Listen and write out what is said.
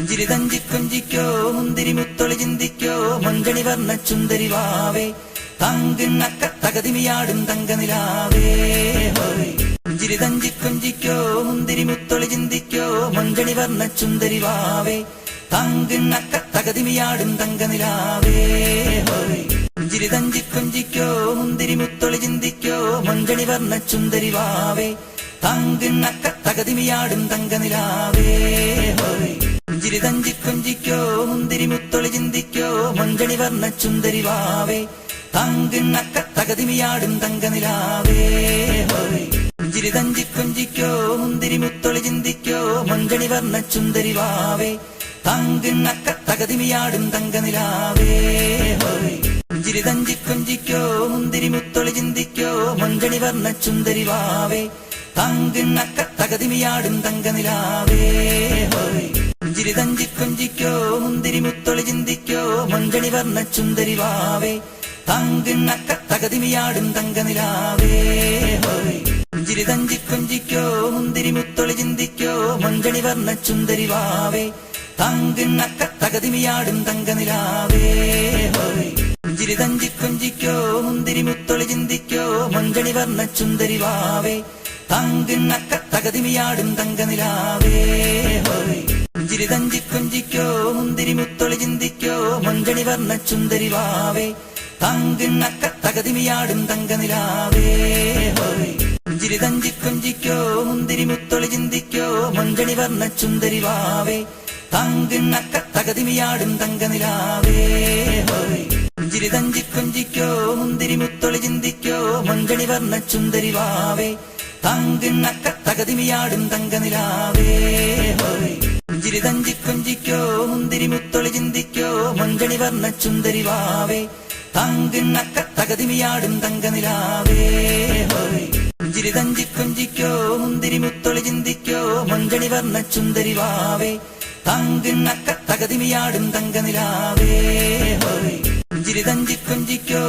പുഞ്ചിരി തഞ്ചി കൊഞ്ചിക്കോ മുന്തിരി മുത്തൊളി ചിന്തിക്കോ മഞ്ചണി വർണ്ണ ചുന്ദരി വാവേ തങ്കിണ്ണക്ക തകതിമിയാടും തങ്കനിലാവേ പുഞ്ചിരി തഞ്ചി കൊഞ്ചിക്കോ മുന്തിരി മുത്തൊളി ചിന്തിക്കോ മഞ്ചണി വർണ്ണ ചുന്ദരി വാവേ തങ്കിണ്ണക്ക തകതിമിയാടും തങ്കനിലാവേ പുഞ്ചിരി തഞ്ചി കൊഞ്ചിക്കോ മുന്തിരി മുത്തൊളി ചിന്തിക്കോ മഞ്ചണി വർണ്ണ ചുന്ദരി വാവേ തങ്കിണ്ണക്ക തകതിമിയാടും തങ്കനിലാവേ പുഞ്ചിരി തഞ്ചി കൊഞ്ചിക്കോ മുന്തിരി മുത്തൊളി ചിന്തിക്കോ മഞ്ചണി വർണ്ണ ചുന്ദരി വാവേ തങ്കിണ്ണക്ക തകതിമിയാടും തങ്കനിലാവേ പുഞ്ചിരി തഞ്ചി കൊഞ്ചിക്കോ മുന്തിരി മുത്തൊളി ചിന്തിക്കോ മഞ്ചണി വർണ്ണ ചുന്ദരി വാവേ തങ്കിണ്ണക്ക തകതിമിയാടും തങ്കനിലാവേ പുഞ്ചിരി തഞ്ചി കൊഞ്ചിക്കോ മുന്തിരി മുത്തൊളി ചിന്തിക്കോ മഞ്ചണി വർണ്ണ ചുന്ദരി വാവേ തങ്കിണ്ണക്ക തകതിമിയാടും തങ്കനിലാവേ പുഞ്ചിരി തഞ്ചി കൊഞ്ചിക്കോ മുന്തിരി മുത്തൊളി ചിന്തിക്കോ മഞ്ചണി വർണ്ണ ചുന്ദരി വാവേ തങ്കിണ്ണക്ക തകതിമിയാടും തങ്കനിലാവേ പുഞ്ചിരി തഞ്ചി കൊഞ്ചിക്കോ മുന്തിരി മുത്തൊളി ചിന്തിക്കോ മഞ്ചണി വർണ്ണ ചുന്ദരി വാവേ തങ്കിണ്ണക്ക തകതിമിയാടും തങ്കനിലാവേ പുഞ്ചിരി തഞ്ചി കൊഞ്ചിക്കോ മുന്തിരി മുത്തൊളി ചിന്തിക്കോ മഞ്ചണി വർണ്ണ ചുന്ദരി വാവേ തങ്കിണ്ണക്ക തകതിമിയാടും തങ്കനിലാവേ പുഞ്ചിരി തഞ്ചി കൊഞ്ചിക്കോ മുന്തിരി മുത്തൊളി ചിന്തിക്കോ മഞ്ചണി വർണ്ണ ചുന്ദരി വാവേ തങ്കിണ്ണക്ക തകതിമിയാടും തങ്കനിലാവേ പുഞ്ചിരി തഞ്ചി കൊഞ്ചിക്കോ മുന്തിരി മുത്തൊളി ചിന്തിക്കോ മഞ്ചണി വർണ്ണ ചുന്ദരി വാവേ തങ്കിണ്ണക്ക തകതിമിയാടും തങ്കനിലാവേ പുഞ്ചിരി തഞ്ചി കൊഞ്ചിക്കോ മുന്തിരി മുത്തൊളി ചിന്തിക്കോ മഞ്ചണി വർണ്ണ ചുന്ദരി വാവേ തങ്കിണ്ണക്ക തകതിമിയാടും തങ്കനിലാവേ പുഞ്ചിരി തഞ്ചി കൊഞ്ചിക്കോ മുന്തിരി മുത്തൊളി ചിന്തിക്കോ മഞ്ചണി വർണ്ണ ചുന്ദരി വാവേ തങ്കിണ്ണക്ക തകതിമിയാടും തങ്കനിലാവേ പുഞ്ചിരി തഞ്ചി കൊഞ്ചിക്കോ മുന്തിരി മുത്തൊളി ചിന്തിക്കോ മഞ്ചണി വർണ്ണ ചുന്ദരി വാവേ തങ്കിണ്ണക്ക തകതിമിയാടും തങ്കനിലാവേ പുഞ്ചിരി തഞ്ചി കൊഞ്ചിക്കോ